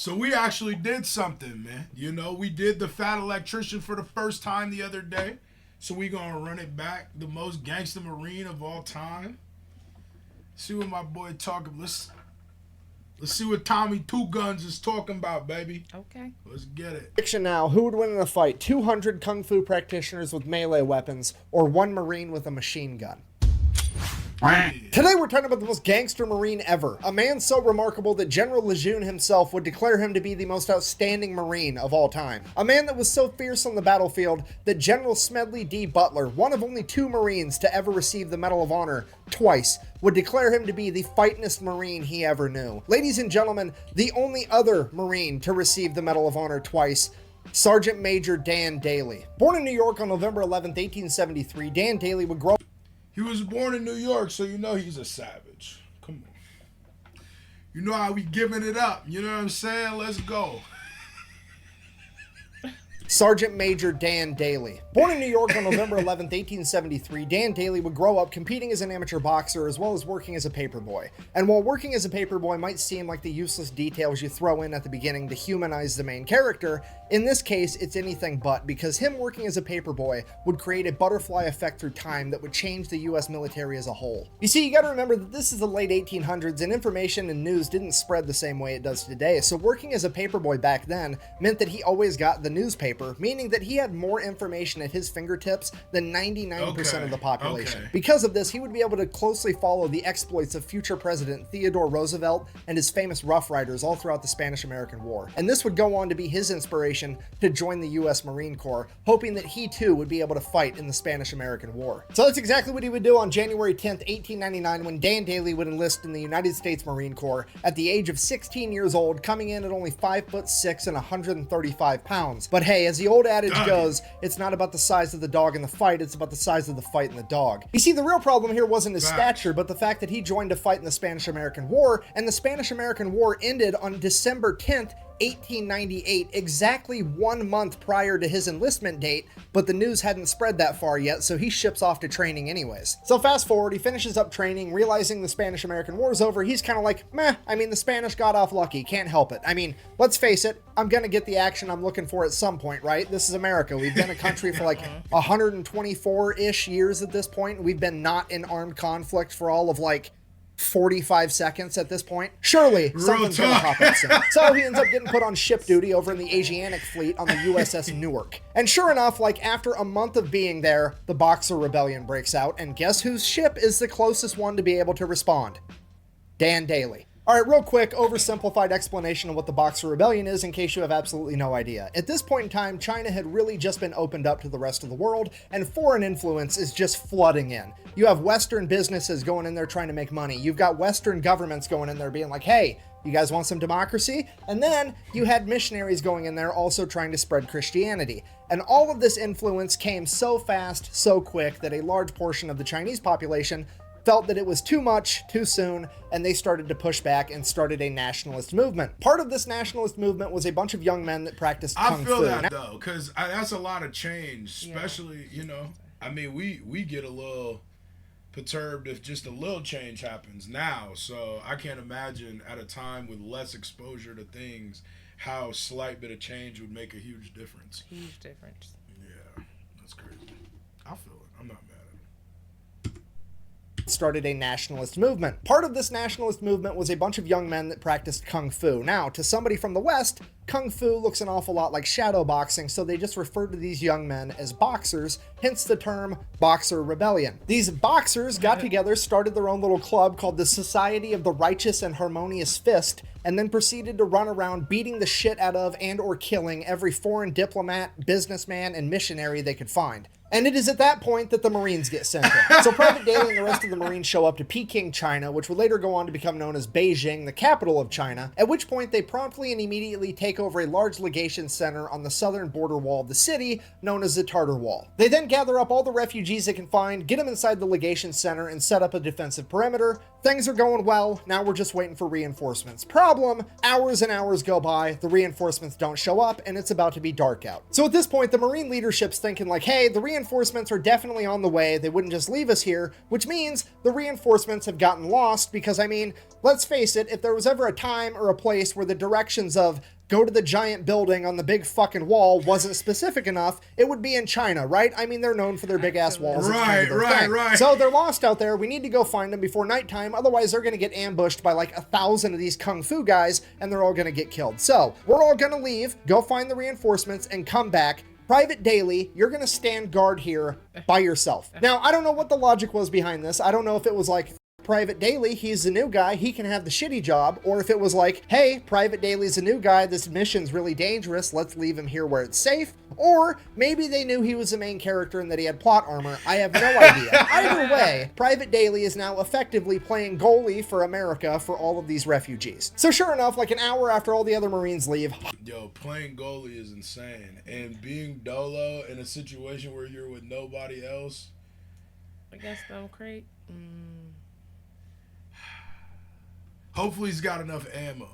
So we actually did something, man. You know, we did the Fat Electrician for the first time the other day. So we gonna run it back. The most gangster Marine of all time. See what my boy talking. Let's see what Tommy Two Guns is talking about, baby. Okay. Let's get it. Prediction now, who would win in a fight? 200 Kung Fu practitioners with melee weapons or one Marine with a machine gun? Today we're talking about the most gangster Marine ever. A man so remarkable that General Lejeune himself would declare him to be the most outstanding Marine of all time. A man that was so fierce on the battlefield that General Smedley D. Butler, one of only 2 Marines to ever receive the Medal of Honor twice, would declare him to be the fightingest Marine he ever knew. Ladies and gentlemen, the only other Marine to receive the Medal of Honor twice, Sergeant Major Dan Daly. Born in New York on November 11th, 1873, Dan Daly would grow. He was born in New York, so you know he's a savage. Come on. You know how we giving it up. You know what I'm saying? Let's go. Sergeant Major Dan Daly. Born in New York on November 11th, 1873, Dan Daly would grow up competing as an amateur boxer as well as working as a paperboy. And while working as a paperboy might seem like the useless details you throw in at the beginning to humanize the main character, in this case it's anything but, because him working as a paperboy would create a butterfly effect through time that would change the US military as a whole. You see, you gotta remember that this is the late 1800s and information and news didn't spread the same way it does today, so working as a paperboy back then meant that he always got the newspaper, meaning that he had more information at his fingertips than 99% of the population. Because of this, he would be able to closely follow the exploits of future President Theodore Roosevelt and his famous Rough Riders all throughout the Spanish-American War. And this would go on to be his inspiration to join the US Marine Corps, hoping that he too would be able to fight in the Spanish-American War. So that's exactly what he would do on January 10th, 1899, when Dan Daly would enlist in the United States Marine Corps at the age of 16 years old, coming in at only 5'6" and 135 pounds. But hey, as the old adage goes, it's not about the size of the dog in the fight, it's about the size of the fight in the dog. You see, the real problem here wasn't his stature, but the fact that he joined to fight in the Spanish-American War, and the Spanish-American War ended on December 10th, 1898, exactly 1 month prior to his enlistment date, but the news hadn't spread that far yet, so he ships off to training anyways. So fast forward, he finishes up training, realizing the Spanish-American War's over, he's kind of like, meh, I mean, the Spanish got off lucky, can't help it. I mean, let's face it, I'm gonna get the action I'm looking for at some point, right? This is America. We've been a country for like 124-ish years at this point, and we've been not in armed conflict for all of like 45 seconds at this point. Surely something's gonna pop up soon. So he ends up getting put on ship duty over in the Asiatic fleet on the USS Newark. And sure enough, like after a month of being there, the Boxer Rebellion breaks out, and guess whose ship is the closest one to be able to respond? Dan Daly. Alright, real quick, oversimplified explanation of what the Boxer Rebellion is in case you have absolutely no idea. At this point in time, China had really just been opened up to the rest of the world, and foreign influence is just flooding in. You have Western businesses going in there trying to make money. You've got Western governments going in there being like, hey, you guys want some democracy? And then you had missionaries going in there also trying to spread Christianity. And all of this influence came so fast, so quick, that a large portion of the Chinese population felt that it was too much, too soon, and they started to push back and started a nationalist movement. Part of this nationalist movement was a bunch of young men that practiced Kung Fu. I feel that though, because that's a lot of change, especially, you know, I mean, we get a little perturbed if just a little change happens now, so I can't imagine at a time with less exposure to things, how a slight bit of change would make a huge difference. Huge difference. Yeah, that's crazy. I feel it. I'm not mad. Started a nationalist movement. Part of this nationalist movement was a bunch of young men that practiced Kung Fu. Now, to somebody from the West, Kung Fu looks an awful lot like shadow boxing, so they just referred to these young men as boxers, hence the term Boxer Rebellion. These boxers got together, started their own little club called the Society of the Righteous and Harmonious Fist, and then proceeded to run around beating the shit out of and or killing every foreign diplomat, businessman, and missionary they could find. And it is at that point that the Marines get sent in. So Private Daly and the rest of the Marines show up to Peking, China, which would later go on to become known as Beijing, the capital of China, at which point they promptly and immediately take over a large legation center on the southern border wall of the city, known as the Tartar Wall. They then gather up all the refugees they can find, get them inside the legation center, and set up a defensive perimeter. Things are going well, now we're just waiting for reinforcements. Problem, hours and hours go by, the reinforcements don't show up, and it's about to be dark out. So at this point, the Marine leadership's thinking like, hey, the reinforcements reinforcements are definitely on the way. They wouldn't just leave us here, which means the reinforcements have gotten lost because, I mean, let's face it, if there was ever a time or a place where the directions of go to the giant building on the big fucking wall wasn't specific enough, it would be in China, right? I mean, they're known for their big ass walls. Right. So they're lost out there. We need to go find them before nighttime. Otherwise, they're going to get ambushed by like 1,000 of these kung fu guys, and they're all going to get killed. So we're all going to leave, go find the reinforcements, and come back. Private Daly, you're going to stand guard here by yourself. Now, I don't know what the logic was behind this. I don't know if it was like, Private Daly, he's the new guy, he can have the shitty job, or if it was like, hey, Private Daly's a new guy, this mission's really dangerous, let's leave him here where it's safe, or maybe they knew he was the main character and that he had plot armor. I have no idea. Either way, Private Daly is now effectively playing goalie for America for all of these refugees. So sure enough, like an hour after all the other Marines leave, yo, playing goalie is insane, and being dolo in a situation where you're with nobody else. I guess I'm crate. Hopefully he's got enough ammo.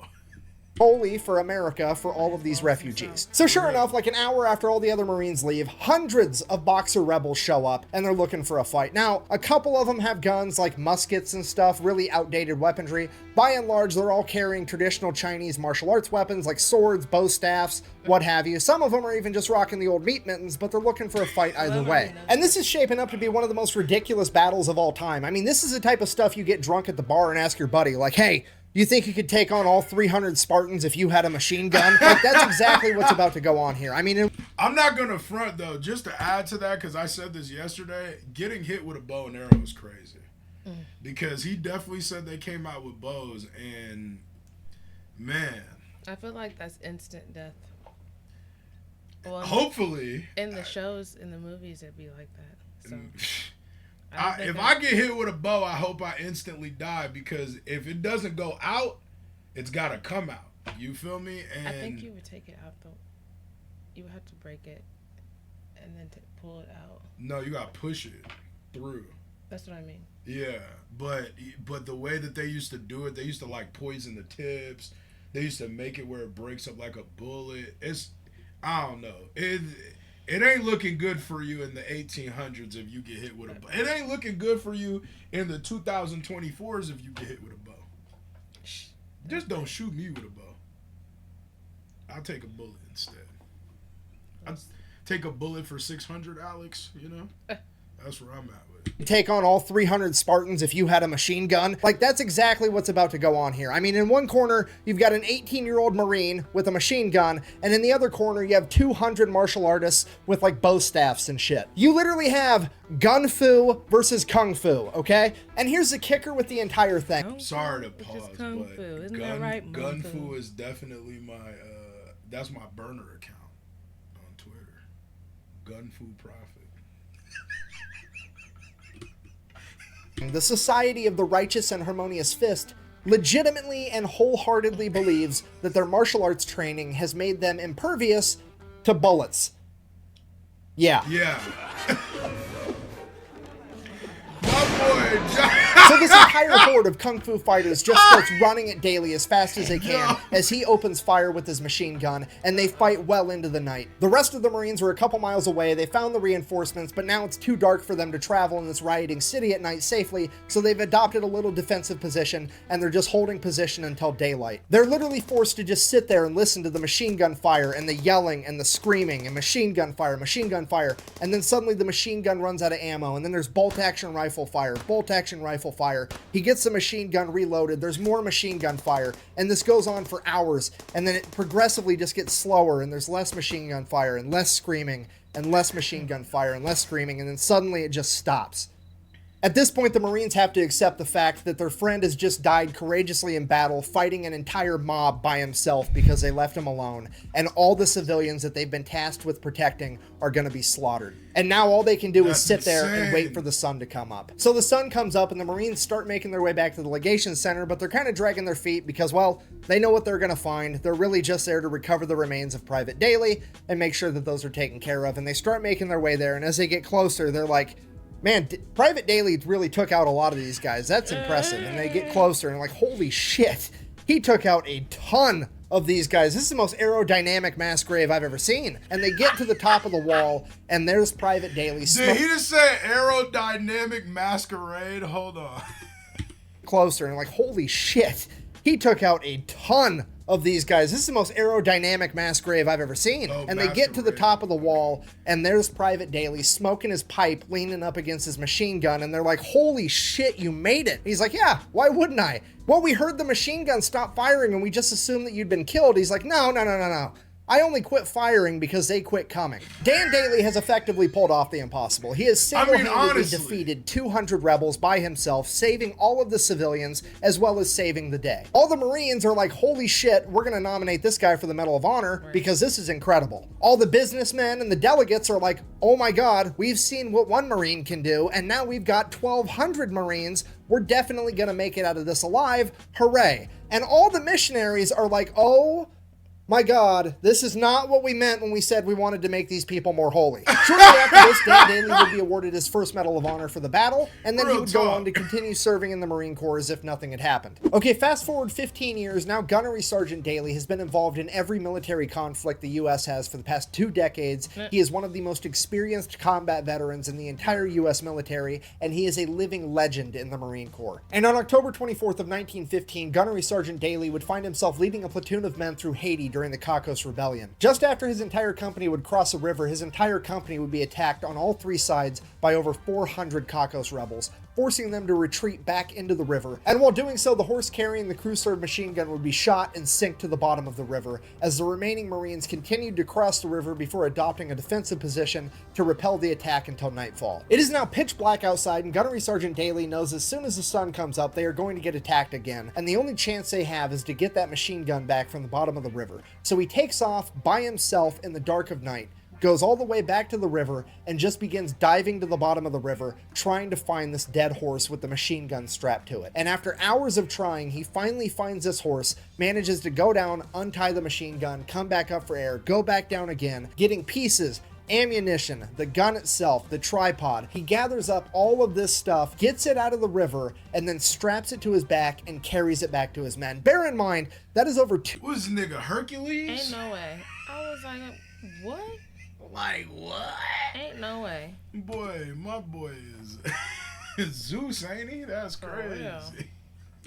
goalie for America for all of these refugees. So sure enough, like an hour after all the other Marines leave, hundreds of Boxer rebels show up and they're looking for a fight. Now, a couple of them have guns like muskets and stuff, really outdated weaponry. By and large, they're all carrying traditional Chinese martial arts weapons like swords, bow staffs, what have you. Some of them are even just rocking the old meat mittens, but they're looking for a fight either way. And this is shaping up to be one of the most ridiculous battles of all time. I mean, this is the type of stuff you get drunk at the bar and ask your buddy, like, hey, you think you could take on all 300 Spartans if you had a machine gun? Like, that's exactly what's about to go on here. I mean, I'm not going to front, though, just to add to that, because I said this yesterday, getting hit with a bow and arrow is crazy. Because he definitely said they came out with bows, and, man. I feel like that's instant death. Well, hopefully. In the shows, in the movies, it'd be like that. So. If I get hit with a bow, I hope I instantly die, because if it doesn't go out, it's got to come out. You feel me? And I think you would take it out, though. You would have to break it and then pull it out. No, you got to push it through. That's what I mean. Yeah, but the way that they used to do it, they used to like poison the tips. They used to make it where it breaks up like a bullet. I don't know. It ain't looking good for you in the 1800s if you get hit with a bow. It ain't looking good for you in the 2024s if you get hit with a bow. Just don't shoot me with a bow. I'll take a bullet instead. I'll take a bullet for 600, Alex, you know? That's where I'm at with it. Take on all 300 Spartans if you had a machine gun. Like, that's exactly what's about to go on here. I mean, in one corner, you've got an 18-year-old Marine with a machine gun, and in the other corner, you have 200 martial artists with, like, bow staffs and shit. You literally have Gun Fu versus Kung Fu, okay? And here's the kicker with the entire thing. I'm sorry to pause, Kung but Fu. Isn't that right? Gun Fu is definitely my, that's my burner account on Twitter. Gun Fu Prophet. The Society of the Righteous and Harmonious Fist legitimately and wholeheartedly believes that their martial arts training has made them impervious to bullets. Yeah. Yeah. My boy, John. So this entire horde of Kung Fu fighters just starts running at Daly as fast as they can as he opens fire with his machine gun, and they fight well into the night. The rest of the Marines are a couple miles away. They found the reinforcements, but now it's too dark for them to travel in this rioting city at night safely, so they've adopted a little defensive position, and they're just holding position until daylight. They're literally forced to just sit there and listen to the machine gun fire and the yelling and the screaming and machine gun fire, and then suddenly the machine gun runs out of ammo, and then there's bolt-action rifle fire, bolt-action rifle fire. He gets the machine gun reloaded. There's more machine gun fire, and this goes on for hours, and then it progressively just gets slower, and there's less machine gun fire and less screaming and less machine gun fire and less screaming, and then suddenly it just stops. At this point, the Marines have to accept the fact that their friend has just died courageously in battle, fighting an entire mob by himself because they left him alone, and all the civilians that they've been tasked with protecting are going to be slaughtered. And now all they can do is sit there and wait for the sun to come up. So the sun comes up, and the Marines start making their way back to the legation center, but they're kind of dragging their feet because, well, they know what they're going to find. They're really just there to recover the remains of Private Daly and make sure that those are taken care of, and they start making their way there, and as they get closer, they're like, man, Private Daly really took out a lot of these guys. That's impressive. And they get closer and like, holy shit. He took out a ton of these guys. This is the most aerodynamic mass grave I've ever seen. And they get to the top of the wall, and there's Private Daly. Did he just say aerodynamic masquerade? Hold on. Closer, and like, holy shit. He took out a ton of these guys. This is the most aerodynamic mass grave I've ever seen. And they get to the top of the wall, and there's Private Daly smoking his pipe, leaning up against his machine gun, and they're like, holy shit, you made it. He's like, yeah, why wouldn't I? Well, we heard the machine gun stop firing, and we just assumed that you'd been killed. He's like, no. I only quit firing because they quit coming. Dan Daly has effectively pulled off the impossible. He has single-handedly defeated 200 rebels by himself, saving all of the civilians as well as saving the day. All the Marines are like, holy shit, we're gonna nominate this guy for the Medal of Honor because this is incredible. All the businessmen and the delegates are like, oh my God, we've seen what one Marine can do, and now we've got 1,200 Marines. We're definitely gonna make it out of this alive. Hooray. And all the missionaries are like, oh my God, this is not what we meant when we said we wanted to make these people more holy. Shortly after this, Dan Daly would be awarded his first Medal of Honor for the battle, and then he would go on to continue serving in the Marine Corps as if nothing had happened. Okay, fast forward 15 years, now Gunnery Sergeant Daly has been involved in every military conflict the U.S. has for the past 2 decades. He is one of the most experienced combat veterans in the entire U.S. military, and he is a living legend in the Marine Corps. And on October 24th of 1915, Gunnery Sergeant Daly would find himself leading a platoon of men through Haiti during the Cocos Rebellion. Just after his entire company would cross a river, his entire company would be attacked on all 3 sides by over 400 Cocos rebels, forcing them to retreat back into the river. And while doing so, the horse carrying the crew-served machine gun would be shot and sink to the bottom of the river, as the remaining Marines continued to cross the river before adopting a defensive position to repel the attack until nightfall. It is now pitch black outside, and Gunnery Sergeant Daly knows as soon as the sun comes up, they are going to get attacked again, and the only chance they have is to get that machine gun back from the bottom of the river. So he takes off by himself in the dark of night, goes all the way back to the river, and just begins diving to the bottom of the river, trying to find this dead horse with the machine gun strapped to it. And after hours of trying, he finally finds this horse, manages to go down, untie the machine gun, come back up for air, go back down again, getting pieces, ammunition, the gun itself, the tripod. He gathers up all of this stuff, gets it out of the river, and then straps it to his back and carries it back to his men. Bear in mind, that is over two... What's this nigga, Hercules? Ain't no way. I was like, what? Like what? Ain't no way. Boy, my boy is Zeus, ain't he? That's crazy.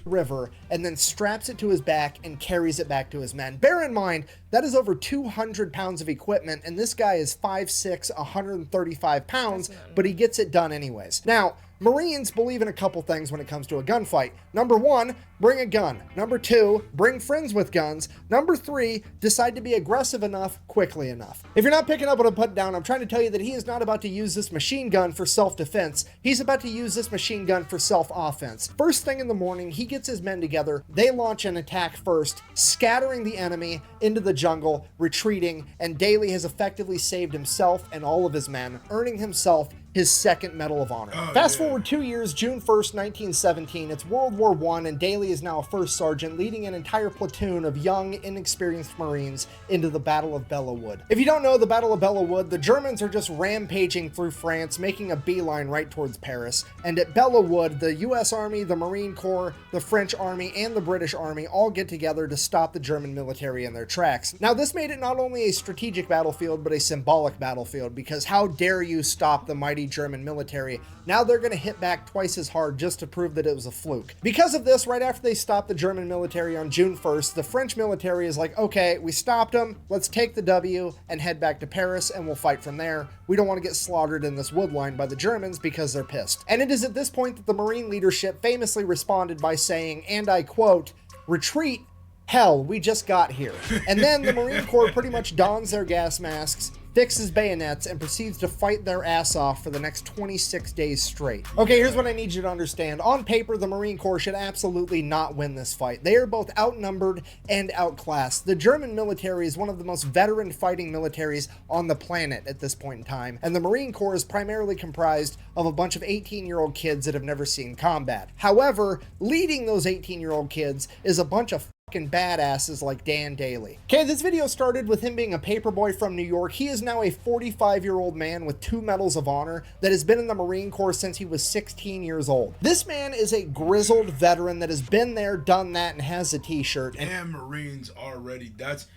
River, and then straps it to his back and carries it back to his men. Bear in mind, that is over 200 pounds of equipment, and this guy is 5'6", 135 pounds, but he gets it done anyways. Now, Marines believe in a couple things when it comes to a gunfight. Number 1, bring a gun. Number 2, bring friends with guns. Number 3, decide to be aggressive enough, quickly enough. If you're not picking up what I'm putting down, I'm trying to tell you that he is not about to use this machine gun for self-defense. He's about to use this machine gun for self-offense. First thing in the morning, he gets his men together. They launch an attack first, scattering the enemy into the jungle, retreating, and Daly has effectively saved himself and all of his men, earning himself his second Medal of Honor. Fast forward 2 years, June 1st, 1917, it's World War I, and Daly is now a first sergeant, leading an entire platoon of young, inexperienced Marines into the Battle of Belleau Wood. If you don't know the Battle of Belleau Wood, the Germans are just rampaging through France, making a beeline right towards Paris. And at Belleau Wood, the US Army, the Marine Corps, the French Army, and the British Army all get together to stop the German military in their tracks. Now, this made it not only a strategic battlefield, but a symbolic battlefield, because how dare you stop the mighty German military? Now they're going to hit back twice as hard just to prove that it was a fluke. Because of this, right after they stopped the German military on June 1st, the French military is like, okay, we stopped them, let's take the W and head back to Paris and we'll fight from there. We don't want to get slaughtered in this wood line by the Germans because they're pissed. And it is at this point that the Marine leadership famously responded by saying, and I quote, "Retreat? Hell, we just got here." And then the Marine Corps pretty much dons their gas masks, fixes bayonets, and proceeds to fight their ass off for the next 26 days straight. Okay, here's what I need you to understand. On paper, the Marine Corps should absolutely not win this fight. They are both outnumbered and outclassed. The German military is one of the most veteran fighting militaries on the planet at this point in time, and the Marine Corps is primarily comprised of a bunch of 18-year-old kids that have never seen combat. However, leading those 18-year-old kids is a bunch of badasses like Dan Daly. Okay, this video started with him being a paperboy from New York. He is now a 45-year-old man with 2 medals of honor that has been in the Marine Corps since he was 16 years old. This man is a grizzled veteran that has been there, done that, and has a t-shirt. And Marines already, that's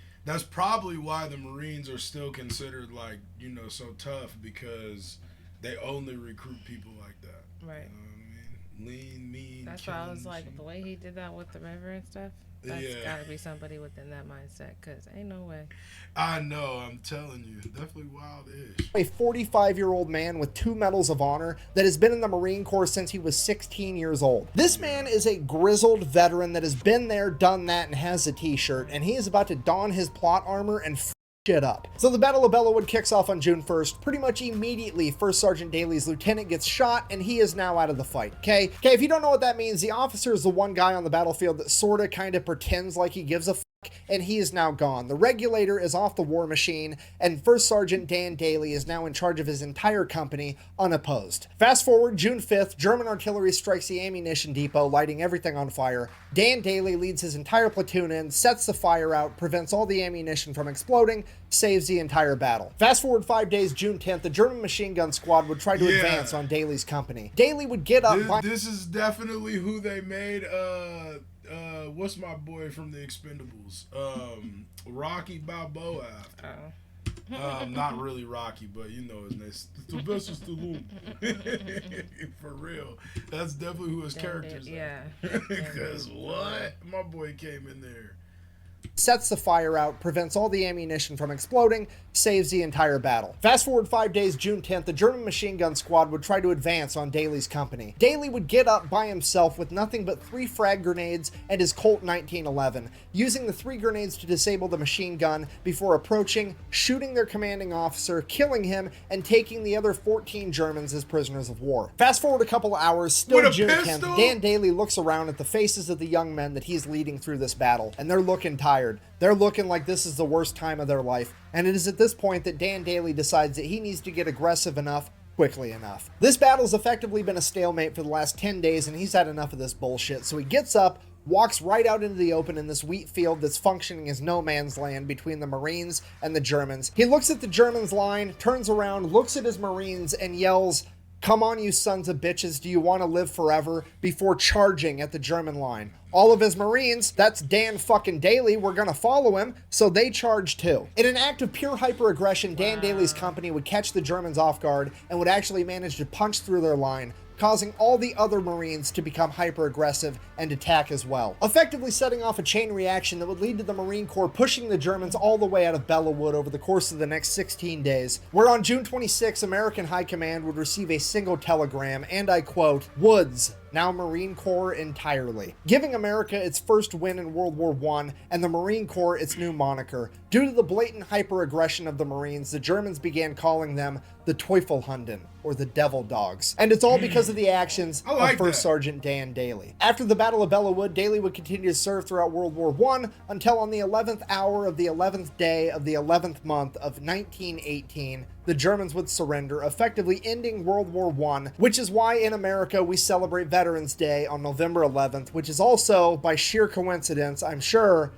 probably why the Marines are still considered, like, you know, so tough, because they only recruit people like that. Right. You know what I mean? Lean, mean. That's why I was like, the way he did that with the river and stuff, that's gotta be somebody within that mindset, because ain't no way. I know, I'm telling you, definitely wild-ish. A 45-year-old man with 2 medals of honor that has been in the Marine Corps since he was 16 years old. This man is a grizzled veteran that has been there, done that, and has a t-shirt, and he is about to don his plot armor and shit up. So the Battle of Bellewood kicks off on June 1st. Pretty much immediately, First Sergeant Daly's lieutenant gets shot, and he is now out of the fight. Okay, if you don't know what that means, the officer is the one guy on the battlefield that sorta kinda pretends like he gives a fuck, and he is now gone. The regulator is off the war machine, and First Sergeant Dan Daly is now in charge of his entire company, unopposed. Fast forward, June 5th, German artillery strikes the ammunition depot, lighting everything on fire. Dan Daly leads his entire platoon in, sets the fire out, prevents all the ammunition from exploding, saves the entire battle. Fast forward 5 days, June 10th, the German machine gun squad would try to advance on Daly's company. Daly would get up. This is definitely who they made. What's my boy from the Expendables? Rocky Balboa after. Not really Rocky, but you know his name. Sylvester Stallone. For real. That's definitely who his character's Yeah. Because what? My boy came in there. Sets the fire out, prevents all the ammunition from exploding, saves the entire battle. Fast forward 5 days, June 10th, the German machine gun squad would try to advance on Daly's company. Daly would get up by himself with nothing but 3 frag grenades and his Colt 1911, using the 3 grenades to disable the machine gun before approaching, shooting their commanding officer, killing him, and taking the other 14 Germans as prisoners of war. Fast forward a couple of hours, still June 10th, Dan Daly looks around at the faces of the young men that he's leading through this battle, and they're looking tired. They're looking like this is the worst time of their life, and it is at this point that Dan Daly decides that he needs to get aggressive enough quickly enough. This battle's effectively been a stalemate for the last 10 days, and he's had enough of this bullshit, so he gets up, walks right out into the open in this wheat field that's functioning as no man's land between the Marines and the Germans. He looks at the Germans' line, turns around, looks at his Marines, and yells, "Come on, you sons of bitches, do you want to live forever?" before charging at the German line. All of his Marines, that's Dan fucking Daly, were gonna follow him, so they charged too. In an act of pure hyper-aggression, Dan Daly's company would catch the Germans off guard and would actually manage to punch through their line, causing all the other Marines to become hyper-aggressive and attack as well, effectively setting off a chain reaction that would lead to the Marine Corps pushing the Germans all the way out of Bellewood over the course of the next 16 days, where on June 26, American High Command would receive a single telegram, and I quote, "Woods, now Marine Corps entirely," giving America its first win in World War I and the Marine Corps its new moniker. Due to the blatant hyper-aggression of the Marines, the Germans began calling them the Teufelhunden, or the Devil Dogs. And it's all because of the actions of First Sergeant Dan Daly. After the Battle of Bellewood, Daly would continue to serve throughout World War I until on the 11th hour of the 11th day of the 11th month of 1918, the Germans would surrender, effectively ending World War I, which is why in America we celebrate Veterans Day on November 11th, which is also, by sheer coincidence, I'm sure,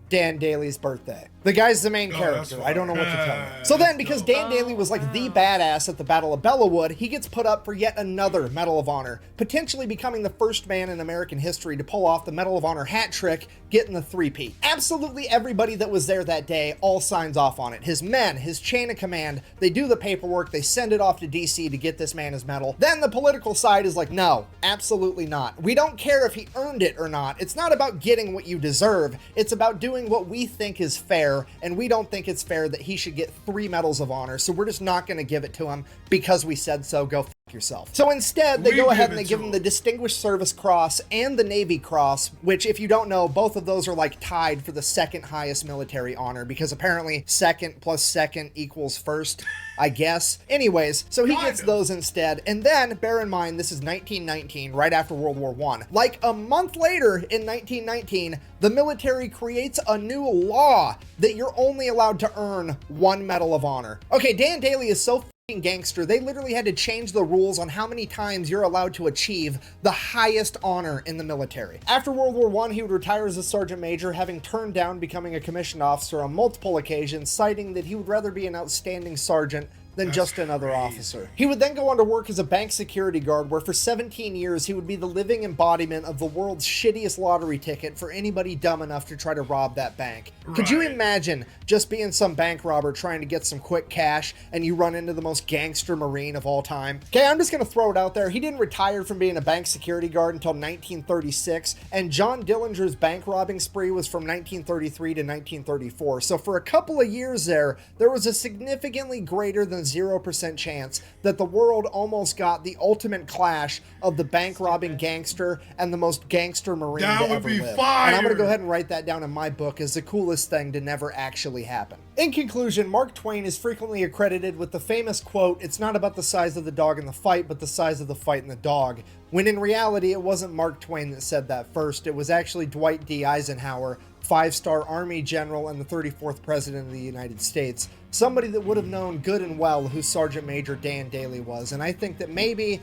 Dan Daly's birthday. The guy's the main character. I don't know what to tell you. So then, because Dan Daly was like the badass at the Battle of Bellewood, he gets put up for yet another Medal of Honor, potentially becoming the first man in American history to pull off the Medal of Honor hat trick, getting the three-peat. Absolutely everybody that was there that day all signs off on it. His men, his chain of command, they do the paperwork, they send it off to DC to get this man his medal. Then the political side is like, no, absolutely not. We don't care if he earned it or not. It's not about getting what you deserve. It's about doing what we think is fair, and we don't think it's fair that he should get 3 medals of honor, so we're just not going to give it to him because we said so. Go yourself. So instead, they go ahead and they give him the Distinguished Service Cross and the Navy Cross, which, if you don't know, both of those are like tied for the second highest military honor, because apparently second plus second equals first, I guess. Anyways, so he gets those instead. And then, bear in mind, this is 1919, right after World War I. Like a month later in 1919, the military creates a new law that you're only allowed to earn 1 Medal of Honor. Okay, Dan Daly is so Gangster, they literally had to change the rules on how many times you're allowed to achieve the highest honor in the military. After World War I, he would retire as a sergeant major, having turned down becoming a commissioned officer on multiple occasions, citing that he would rather be an outstanding sergeant than just another officer. He would then go on to work as a bank security guard, where for 17 years he would be the living embodiment of the world's shittiest lottery ticket for anybody dumb enough to try to rob that bank. Could you imagine just being some bank robber trying to get some quick cash and you run into the most gangster Marine of all time? Okay, I'm just gonna throw it out there. He didn't retire from being a bank security guard until 1936, and John Dillinger's bank robbing spree was from 1933 to 1934. So for a couple of years there was a significantly greater than 0% chance that the world almost got the ultimate clash of the bank robbing gangster and the most gangster Marine to ever live. Fire. And I'm gonna go ahead and write that down in my book as the coolest thing to never actually happen. In conclusion, Mark Twain is frequently accredited with the famous quote, "It's not about the size of the dog in the fight, but the size of the fight in the dog," when in reality it wasn't Mark Twain that said that first. It was actually Dwight D. Eisenhower, 5-star Army general and the 34th President of the United States, somebody that would have known good and well who Sergeant Major Dan Daly was. And I think that maybe,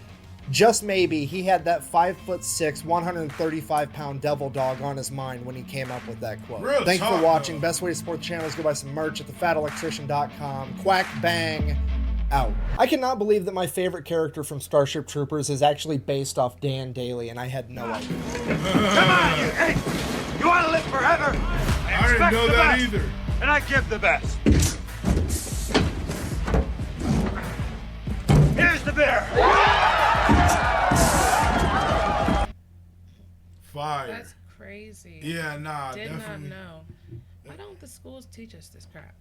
just maybe, he had that 5'6", 135-pound devil dog on his mind when he came up with that quote. Thanks for watching. Best way to support the channel is go buy some merch at thefatelectrician.com. Quack bang out. I cannot believe that my favorite character from Starship Troopers is actually based off Dan Daly, and I had no idea. Come on, you! Hey, you want to live forever? I didn't know that either. And I give the best. Here's the beer. Fire. That's crazy. Yeah, nah, Did definitely. not know. Why don't the schools teach us this crap?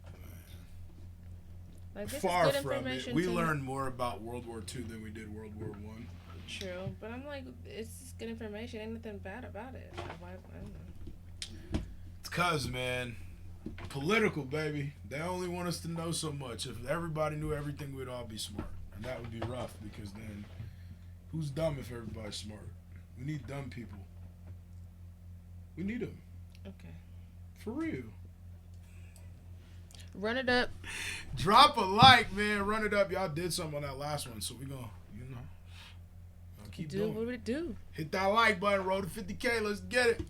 Like, this Far is good from it. information We to learned more about World War II than we did World War I. True, but I'm like, it's just good information. Ain't nothing bad about it. Why, I don't know. It's cause, man, political, baby. They only want us to know so much. If everybody knew everything, we'd all be smart. And that would be rough, because then who's dumb if everybody's smart? We need dumb people. We need them. Okay. For real. Run it up. Drop a like, man. Run it up. Y'all did something on that last one, so we gonna, keep Do going. what we do. Hit that like button. Roll to 50K. Let's get it.